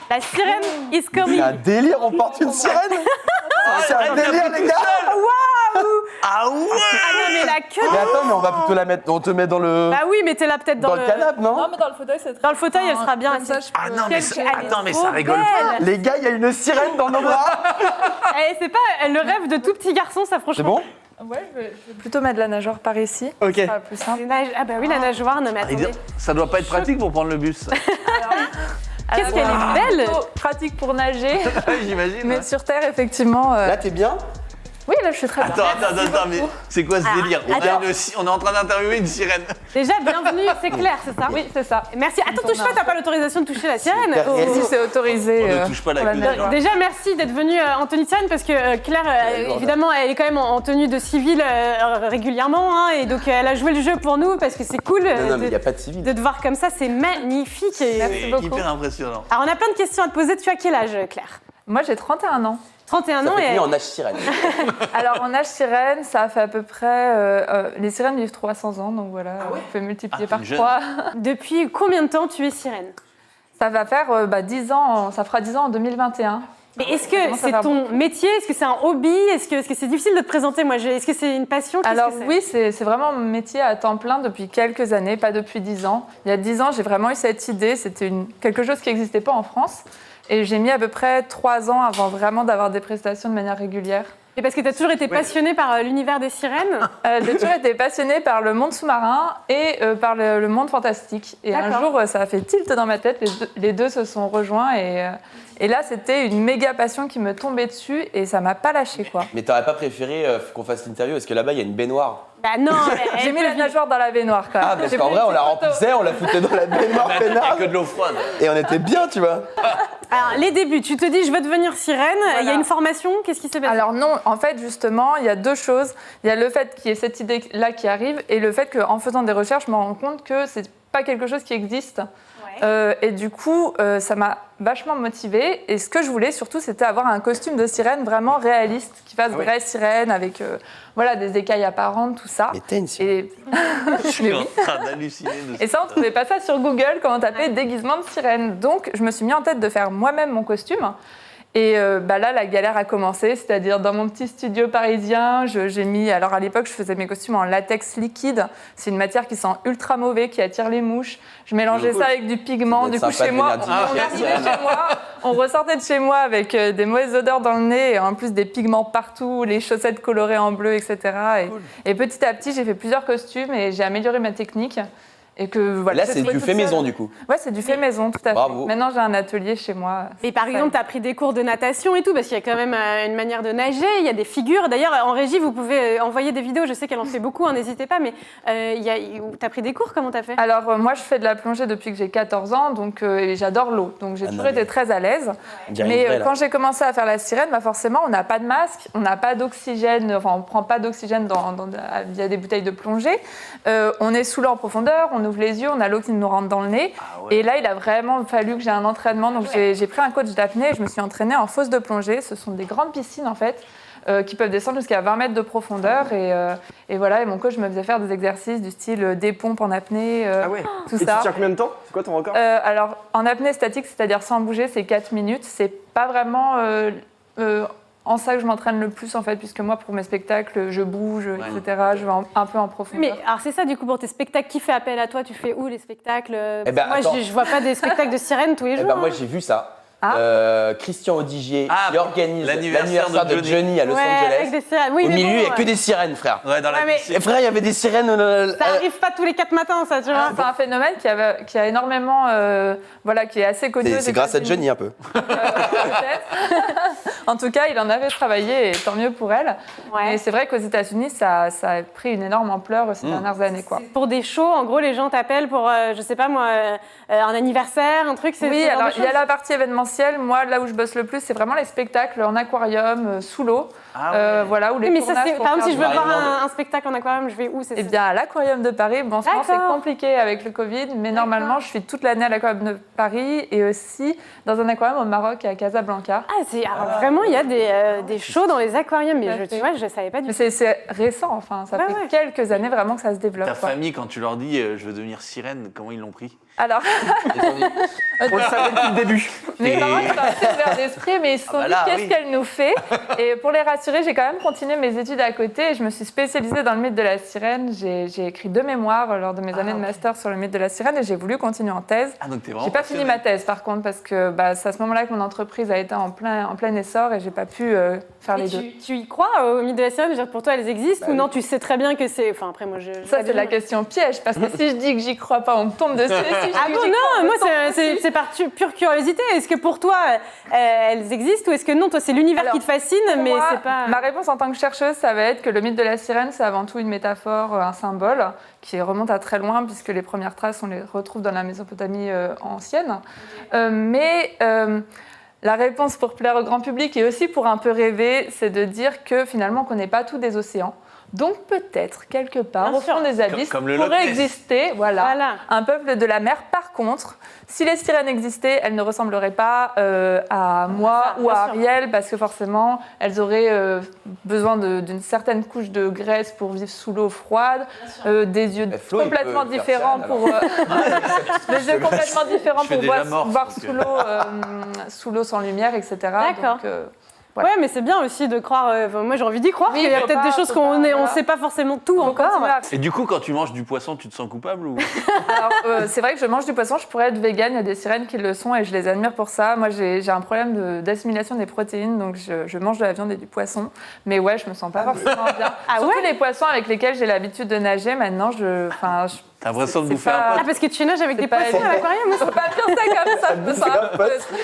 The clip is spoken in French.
La sirène is C'est coming. un délire, on porte une sirène. C'est un délire, les gars. Waouh! Ah ouais. Ah non, mais la queue. Mais attends, mais on va plutôt la mettre. On te met dans le. Bah oui, mettez-la peut-être dans le canapé, non? Non, mais dans le fauteuil, c'est très Dans le fauteuil, elle sera bien Comme ça, assise. je peux- Ah non, mais Elle est attends, mais trop ça rigole pas. belle. Les gars, il y a une sirène dans nos bras. C'est pas le rêve de tout petit garçon, ça, franchement. C'est bon? Ouais, je vais plutôt mettre la nageoire par ici. Ok. Ce sera plus simple. Ah bah oui, la nageoire, non mais Il dit, attendez. ça doit pas être pratique pour prendre le bus. Qu'est-ce qu'elle est belle! Plutôt pratique pour nager, J'imagine. mais sur Terre, effectivement. Là, t'es bien? Oui, là, je suis très bien. Attends, mais c'est quoi ce Ah, délire attends. on est en train d'interviewer une sirène. Déjà, bienvenue, c'est clair, c'est ça? Oui, c'est ça. Merci. Attends, touche pas, t'as pas l'autorisation de toucher la sirène. Super Oh. réaliste. Si c'est autorisé. On ne touche pas la pour queue. nageoire. Déjà, merci d'être venu en tenue de sirène parce que Claire, évidemment, elle est quand même en tenue de civile régulièrement. Hein, et donc, elle a joué le jeu pour nous parce que c'est cool Non, mais il n'y a pas de civil. de te voir comme ça. C'est magnifique. Et- Merci C'est beaucoup. hyper impressionnant. Alors, on a plein de questions à te poser. Tu as quel âge, Claire? Moi, j'ai 31 ans. 31 Ça ans fait et combien en nage sirène? Alors, en âge sirène, ça fait à peu près. Les sirènes vivent 300 ans, donc voilà, on peut multiplier Ah, par t'es jeune. 3. depuis combien de temps tu es sirène? Ça va faire 10 ans, ça fera 10 ans en 2021. Mais est-ce que Comment ça c'est va ton métier? Est-ce que c'est un hobby? Est-ce que c'est difficile de te présenter? Moi, est-ce que c'est une passion? Qu'est-ce Alors que c'est? oui, c'est vraiment mon métier à temps plein depuis quelques années, pas depuis 10 ans. Il y a 10 ans, j'ai vraiment eu cette idée, c'était quelque chose qui n'existait pas en France. Et j'ai mis à peu près 3 ans avant vraiment d'avoir des prestations de manière régulière. Et parce que tu as toujours été passionnée par l'univers des sirènes. J'ai toujours été passionnée par le monde sous-marin et par le monde fantastique. Et un D'accord. jour, ça a fait tilt dans ma tête, les deux se sont rejoints. Et là, c'était une méga passion qui me tombait dessus et ça m'a pas lâché quoi. Mais t'aurais pas préféré qu'on fasse l'interview? Parce que là-bas, il y a une baignoire. Bah non, J'ai mis la nageoire dans la baignoire quand même. Ah, parce J'ai qu'en pris vrai, une on la petite photo. remplissait, on la foutait dans la baignoire Il n'y a peinard. que de l'eau froide. Et on était bien, tu vois. Alors, les débuts, tu te dis je veux devenir sirène, il y a Voilà. une formation, qu'est-ce qui s'est passé? Alors non, en fait justement, il y a deux choses. Il y a le fait qu'il y ait cette idée-là qui arrive et le fait qu'en faisant des recherches, je me rends compte que c'est pas quelque chose qui existe. Et du coup, ça m'a vachement motivée. Et ce que je voulais surtout, c'était avoir un costume de sirène vraiment réaliste, qui fasse vraie sirène avec voilà, des écailles apparentes, tout ça. Mais t'es une sirène. Et, Je suis en train d'halluciner. et ça, on ne trouvait pas ça sur Google quand on tapait déguisement de sirène. Donc, je me suis mis en tête de faire moi-même mon costume. Et là, la galère a commencé, c'est-à-dire dans mon petit studio parisien, j'ai mis... Alors à l'époque, je faisais mes costumes en latex liquide. C'est une matière qui sent ultra mauvais, qui attire les mouches. Je mélangeais ça avec du pigment. Ça doit Du être coup, sympa chez de moi, venir on dîner arrivait chez chez moi, on ressortait de chez moi avec des mauvaises odeurs dans le nez, et en plus des pigments partout, les chaussettes colorées en bleu, etc. Et petit à petit, j'ai fait plusieurs costumes et j'ai amélioré ma technique. Et que, voilà, Là, j'ai c'est trouvé du toute fait seule. maison, du coup. Ouais, c'est du fait maison, tout à fait. Bravo. Maintenant, j'ai un atelier chez moi. Et par exemple, tu as pris des cours de natation et tout, parce qu'il y a quand même une manière de nager, il y a des figures. D'ailleurs, en régie, vous pouvez envoyer des vidéos, je sais qu'elle en fait beaucoup, hein, n'hésitez pas, mais tu as pris des cours, comment tu as fait? Alors, moi, je fais de la plongée depuis que j'ai 14 ans, donc et j'adore l'eau. Donc, j'ai toujours été très à l'aise. On dirait Mais une vraie, là. quand j'ai commencé à faire la sirène, forcément, on n'a pas de masque, on n'a pas d'oxygène, enfin, on ne prend pas d'oxygène via des bouteilles de plongée. On est sous l'eau en profondeur, on ouvre les yeux, on a l'eau qui nous rentre dans le nez. Et là, il a vraiment fallu que j'ai un entraînement. Donc, j'ai pris un coach d'apnée et je me suis entraînée en fosse de plongée. Ce sont des grandes piscines, en fait, qui peuvent descendre jusqu'à 20 mètres de profondeur. Et voilà, et mon coach me faisait faire des exercices du style des pompes en apnée, tout Et ça. tu tiens combien de temps? C'est quoi ton record? Alors, en apnée statique, c'est-à-dire sans bouger, c'est 4 minutes. C'est pas vraiment en ça que je m'entraîne le plus, en fait, puisque moi, pour mes spectacles, je bouge, etc. Je vais un peu en profondeur. Mais alors c'est ça du coup pour tes spectacles, qui fait appel à toi? Tu fais où les spectacles? Parce ben, que moi attends. je vois pas des spectacles de sirène tous les Eh jours. ben, moi, hein. j'ai vu ça. Ah. Christian Odigier, Ah, qui organise l'anniversaire l'anniversaire de de Johnny à Los Ouais, avec Angeles. des sirènes. Oui, Au mais milieu, bon, il n'y a que des sirènes, frère. Ouais, dans la Ouais, mais- piscine. Et frère, il y avait des sirènes. ça arrive pas tous les 4 matins, ça, tu vois. C'est un phénomène qui a énormément, voilà, qui est assez connu. aux C'est grâce à États-Unis. Johnny un peu. Peut-être. En tout cas, il en avait travaillé et tant mieux pour elle. Ouais. Et c'est vrai qu'aux États-Unis, ça a pris une énorme ampleur ces dernières années, quoi. Pour des shows, en gros, les gens t'appellent pour, je sais pas moi, un anniversaire, un truc. Oui, ce genre alors de il y a choses. la partie événementielle. Moi, là où je bosse le plus, c'est vraiment les spectacles en aquarium, sous l'eau. Ah ouais. Voilà, où les Oui, mais ça, tournages c'est. pour Par exemple, faire si je veux du- voir Marie-Laure. un spectacle en aquarium, je vais où? Eh bien, à l'Aquarium de Paris, bon, en ce moment, c'est D'accord. compliqué avec le Covid, mais normalement, je suis toute l'année à l'Aquarium de Paris et aussi dans un aquarium au Maroc et à Casablanca. Ah, alors, vraiment, il y a des shows dans les aquariums, mais Tout à tu fait. vois, je savais pas du Mais tout. c'est récent, enfin, ça Ouais, fait ouais. quelques années vraiment que ça se développe. Ta quoi. famille, quand tu leur dis je veux devenir sirène, comment ils l'ont pris? Alors, On le savait depuis le début. mes parents ils sont assez ouverts d'esprit, mais ils se sont bah dit là, qu'est-ce oui. qu'elle nous fait. Et pour les rassurer, j'ai quand même continué mes études à côté et je me suis spécialisée dans le mythe de la sirène. J'ai écrit 2 mémoires lors de mes années de master sur le mythe de la sirène et j'ai voulu continuer en thèse. Ah, donc t'es vraiment J'ai pas fini ma thèse par contre parce que c'est à ce moment-là que mon entreprise a été en plein essor et j'ai pas pu faire Et les deux. tu y crois au mythe de la sirène? Je veux dire, pour toi, elles existent ou non? Tu sais très bien que c'est. Enfin, après, moi, je. Ça, c'est la question piège, parce que si je dis que j'y crois pas, on me tombe dessus. Si je dis Ah que bon, j'y crois, non, on me moi, tombe c'est par pure curiosité. Est-ce que pour toi, elles existent ou est-ce que non, toi, c'est l'univers Alors, qui te fascine, Pour mais moi, c'est pas. Ma réponse en tant que chercheuse, ça va être que le mythe de la sirène, c'est avant tout une métaphore, un symbole, qui remonte à très loin, puisque les premières traces, on les retrouve dans la Mésopotamie ancienne. La réponse pour plaire au grand public et aussi pour un peu rêver, c'est de dire que finalement, on ne connaît pas tout des océans. Donc peut-être, quelque part, Bien au fond sûr. des abysses, Comme le Loch pourrait Ness. exister Voilà. un peuple de la mer. Par contre, si les sirènes existaient, elles ne ressembleraient pas à moi Ça, ou à bien sûr. Ariel, parce que forcément, elles auraient besoin d'une certaine couche de graisse pour vivre sous l'eau froide, des yeux Mais Flo, il complètement peut faire différents sirène, pour... des yeux complètement différents Je fais pour déjà voir, morse, voir donc, sous l'eau sans lumière, etc. D'accord. Donc, voilà. Ouais, mais c'est bien aussi de croire. Moi, j'ai envie d'y croire. Oui, qu'il y a faut peut-être pas- des choses faut qu'on pas, ne voilà. sait pas forcément tout faut encore. continuer à- Et du coup, quand tu manges du poisson, tu te sens coupable ou Alors, c'est vrai que je mange du poisson, je pourrais être végane, il y a des sirènes qui le sont et je les admire pour ça. Moi, j'ai un problème d'assimilation des protéines, donc je mange de la viande et du poisson. Mais ouais, je me sens pas forcément bien. Ah Surtout ouais les poissons avec lesquels j'ai l'habitude de nager, maintenant, t'as l'impression de c'est bouffer pas- un Ah, pote? parce que tu nages avec C'est des pas poissons à évident. l'aquarium aussi. Faut pas dire ça comme ça, je me sens un peu